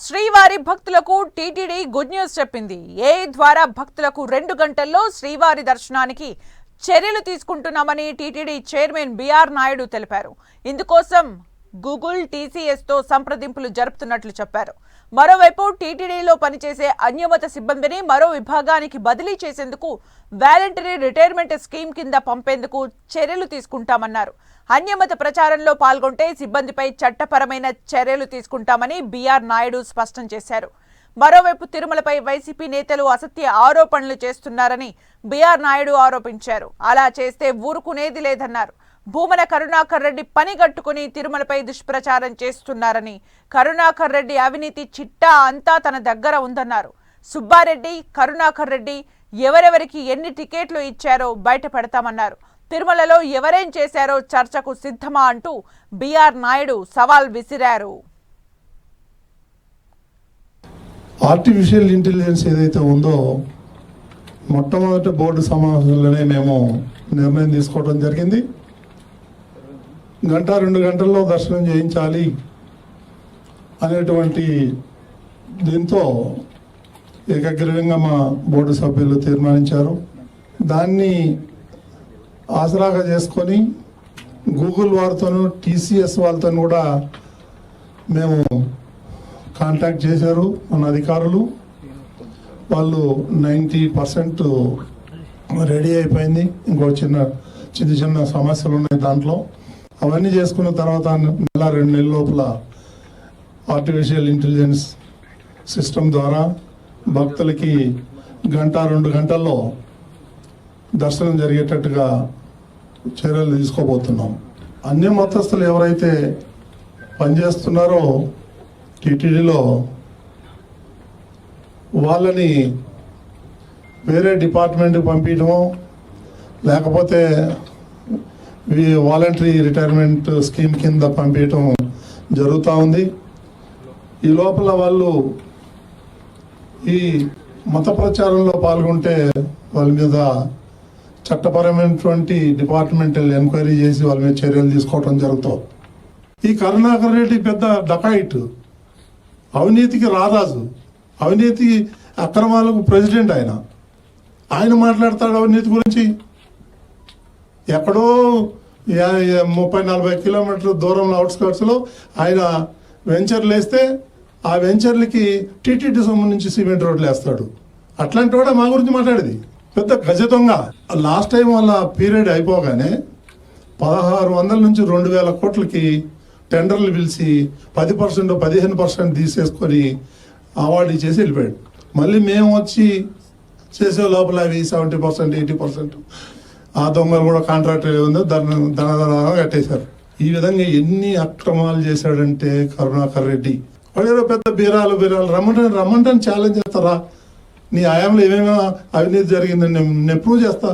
శ్రీవారి భక్తులకు TTD good news చెప్పింది. ఏఐ ద్వారా భక్తులకు 2 గంటల్లో శ్రీవారి దర్శనానికి చర్యలు తీసుకుంటున్నామని టీటీడీ చైర్మన్ బిఆర్ నాయుడు తెలిపారు. ఇందుకోసం గూగుల్ టీసీఎస్ తో సంప్రదింపులు జరుపుతున్నట్లు చెప్పారు. మరోవైపు టీటీడీలో పనిచేసే అన్యమత సిబ్బందిని మరో విభాగానికి బదిలీ చేసేందుకు వాలంటరీ రిటైర్మెంట్ స్కీమ్ కింద పంపేందుకు చర్యలు తీసుకుంటామన్నారు. అన్యమత ప్రచారంలో పాల్గొంటే సిబ్బందిపై చట్టపరమైన చర్యలు తీసుకుంటామని బిఆర్ నాయుడు స్పష్టం చేశారు. మరోవైపు తిరుమలపై వైసీపీ నేతలు అసత్య ఆరోపణలు చేస్తున్నారని బిఆర్ నాయుడు ఆరోపించారు. అలా చేస్తే ఊరుకునేది లేదన్నారు. భూమన కరుణాకర్ రెడ్డి పనిగట్టుకుని తిరుమలపై దుష్ప్రచారం చేస్తున్నారని, కరుణాకర్ రెడ్డి అవినీతి చిట్టా అంతా తన దగ్గర ఉందన్నారు. సుబ్బారెడ్డి, కరుణాకర్ రెడ్డి ఎవరెవరికి ఎన్ని టికెట్లు ఇచ్చారో బయట పెడతామన్నారు. తిరుమలలో ఎవరేం చేశారో చర్చకు సిద్ధమా అంటూ బిఆర్ నాయుడు సవాల్ విసిరారు. ఆర్టిఫిషియల్ ఇంటెలిజెన్స్ ఏదైతే ఉందో మొట్టమొదటి బోర్డు సమావేశంలోనే మేము నిర్ణయం తీసుకోవడం జరిగింది. 1-2 గంటల్లో దర్శనం చేయించాలి అనేటువంటి దీంతో ఏకగ్రీవంగా మా బోర్డు సభ్యులు తీర్మానించారు. దాన్ని ఆసరాగా చేసుకొని గూగుల్ వారితోనూ టీసీఎస్ వాళ్ళతో కూడా మేము కాంటాక్ట్ చేశారు మన అధికారులు. వాళ్ళు 90% రెడీ అయిపోయింది. ఇంకో చిన్న సమస్యలు ఉన్నాయి దాంట్లో. అవన్నీ చేసుకున్న తర్వాత 1-2 నెలల లోపల ఆర్టిఫిషియల్ ఇంటెలిజెన్స్ సిస్టమ్ ద్వారా భక్తులకి 1-2 గంటల్లో దర్శనం జరిగేటట్టుగా చర్యలు తీసుకోబోతున్నాం. అన్ని మతస్థులు ఎవరైతే పనిచేస్తున్నారో టీటీడీలో వాళ్ళని వేరే డిపార్ట్మెంట్కి పంపించడమో లేకపోతే వాలంటరీ రిటైర్మెంట్ స్కీమ్ కింద పంపించడం జరుగుతూ ఉంది. ఈ లోపల వాళ్ళు ఈ మత ప్రచారంలో పాల్గొంటే వాళ్ళ మీద చట్టపరమైనటువంటి డిపార్ట్మెంటల్ ఎంక్వైరీ చేసి వాళ్ళ మీద చర్యలు తీసుకోవడం జరుగుతుంది. ఈ కరుణాకర్ రెడ్డి పెద్ద డకాయిట్, అవినీతికి రారాజు, అవినీతి అక్రమాలకు ప్రెసిడెంట్. ఆయన మాట్లాడతాడు అవినీతి గురించి. ఎక్కడో 30-40 కిలోమీటర్ల దూరంలో అవుట్స్కర్ట్స్లో ఆయన వెంచర్లు వేస్తే ఆ వెంచర్లకి టీటీడీ సంబంధించి సిమెంట్ రోడ్లు వేస్తాడు. అట్లాంటి కూడా మా గురించి మాట్లాడేది పెద్ద గజ దొంగ. లాస్ట్ టైం వాళ్ళ పీరియడ్ అయిపోగానే 1600 నుంచి 2000 కోట్లకి టెండర్లు పిలిచి 10% 15% తీసేసుకొని అవార్డు ఇచ్చేసి వెళ్ళిపోయాడు. మళ్ళీ మేము వచ్చి చేసే లోపల అవి 70% 80% ఆ దొంగలు కూడా కాంట్రాక్టర్ ఏముందో ధనధనంగా కట్టేశారు. ఈ విధంగా ఎన్ని అక్రమాలు చేశాడంటే కరుణాకర్ రెడ్డి వాడు పెద్ద బీరాలు రమ్మంటాను ఛాలెంజ్ చేస్తారా? నీ ఆయాంలో ఏమేమో అవినీతి జరిగిందని నేను ప్రూవ్ చేస్తా.